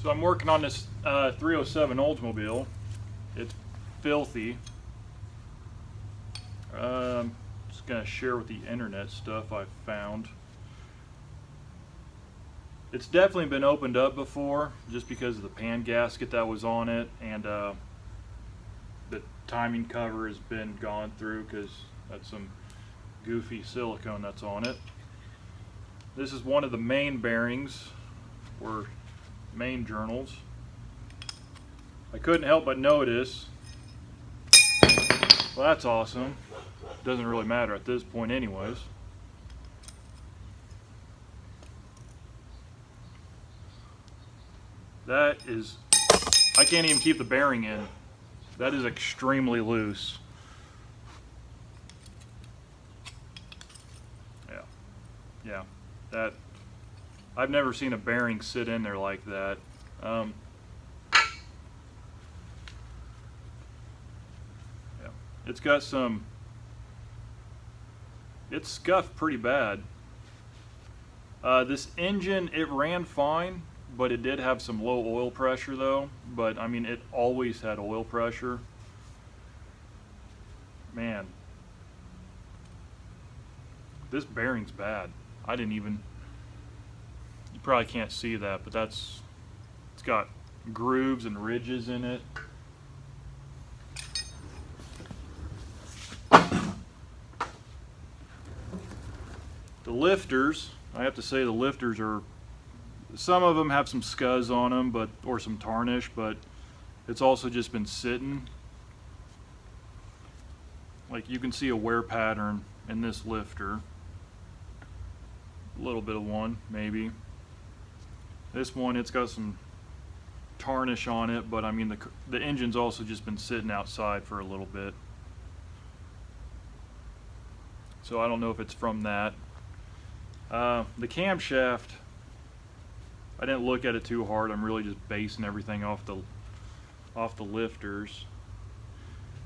So I'm working on this 307 Oldsmobile. It's filthy. Just gonna share with the internet stuff I found. It's definitely been opened up before, just because of the pan gasket that was on it, and the timing cover has been gone through because that's some goofy silicone that's on it. This is one of the main bearings, or main journals. I couldn't help but notice, well, that's awesome. Doesn't really matter at this point anyways. That is, I can't even keep the bearing in. That is extremely loose. Yeah, that, I've never seen a bearing sit in there like that. Yeah, it's got some, it's scuffed pretty bad. This engine, it ran fine, but it did have some low oil pressure though. But I mean, it always had oil pressure. Man, this bearing's bad. I didn't even, you probably can't see that, but that's, it's got grooves and ridges in it. The lifters, I have to say the lifters are, some of them have some scuzz on them, but, or some tarnish, but it's also just been sitting. Like you can see a wear pattern in this lifter. A little bit of one, maybe. This one, it's got some tarnish on it, but I mean the engine's also just been sitting outside for a little bit. So I don't know if it's from that. The camshaft, I didn't look at it too hard. I'm really just basing everything off the lifters.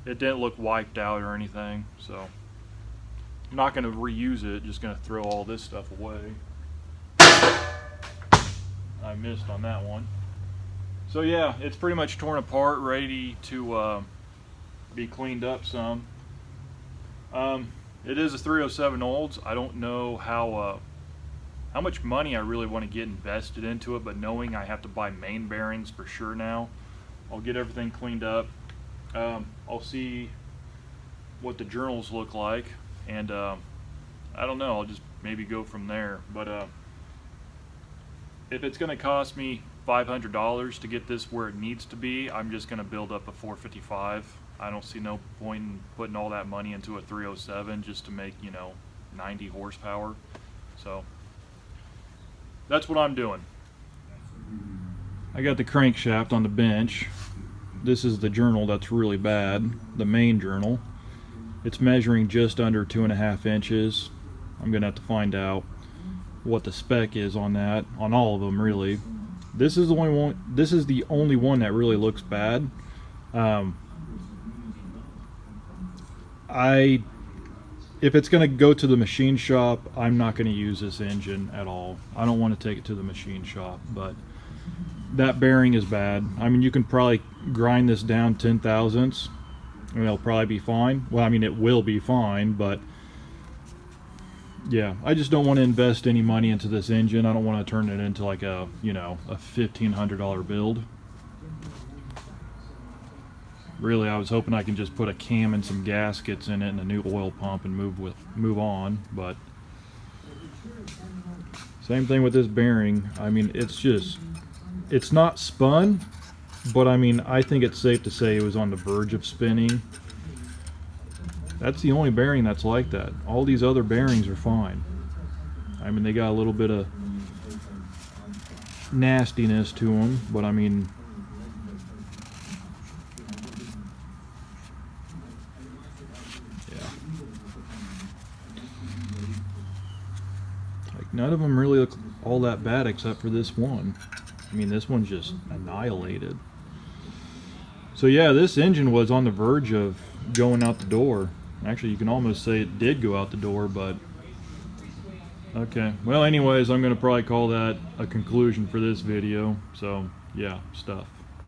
It didn't look wiped out or anything, so I'm not going to reuse it, just going to throw all this stuff away. I missed on that one. So yeah, it's pretty much torn apart, ready to be cleaned up some. It is a 307 Olds. I don't know how much money I really want to get invested into it, but knowing I have to buy main bearings for sure now, I'll get everything cleaned up. I'll see what the journals look like, and I don't know, I'll just maybe go from there. But if it's going to cost me $500 to get this where it needs to be, I'm just going to build up a 455. I don't see no point in putting all that money into a 307 just to make, you know, 90 horsepower. So that's what I'm doing. I got the crankshaft on the bench. This is the journal that's really bad, the main journal. It's measuring just under 2.5 inches. I'm gonna have to find out what the spec is on that, on all of them really. This is the only one. This is the only one that really looks bad. If it's gonna go to the machine shop, I'm not gonna use this engine at all. I don't want to take it to the machine shop, but that bearing is bad. I mean, you can probably grind this down 10 thousandths and it'll probably be fine. Well, I mean, it will be fine, but yeah, I just don't want to invest any money into this engine. I don't want to turn it into like a, you know, a $1,500 build. Really, I was hoping I can just put a cam and some gaskets in it and a new oil pump and move on, but same thing with this bearing. I mean, it's not spun, but I mean, I think it's safe to say it was on the verge of spinning. That's the only bearing that's like that. All these other bearings are fine. I mean, they got a little bit of nastiness to them, but I mean, yeah. Like, none of them really look all that bad except for this one. I mean, this one's just annihilated. So yeah, this engine was on the verge of going out the door. Actually, you can almost say it did go out the door, but Okay. Well, anyways, I'm going to probably call that a conclusion for this video. So, yeah, stuff.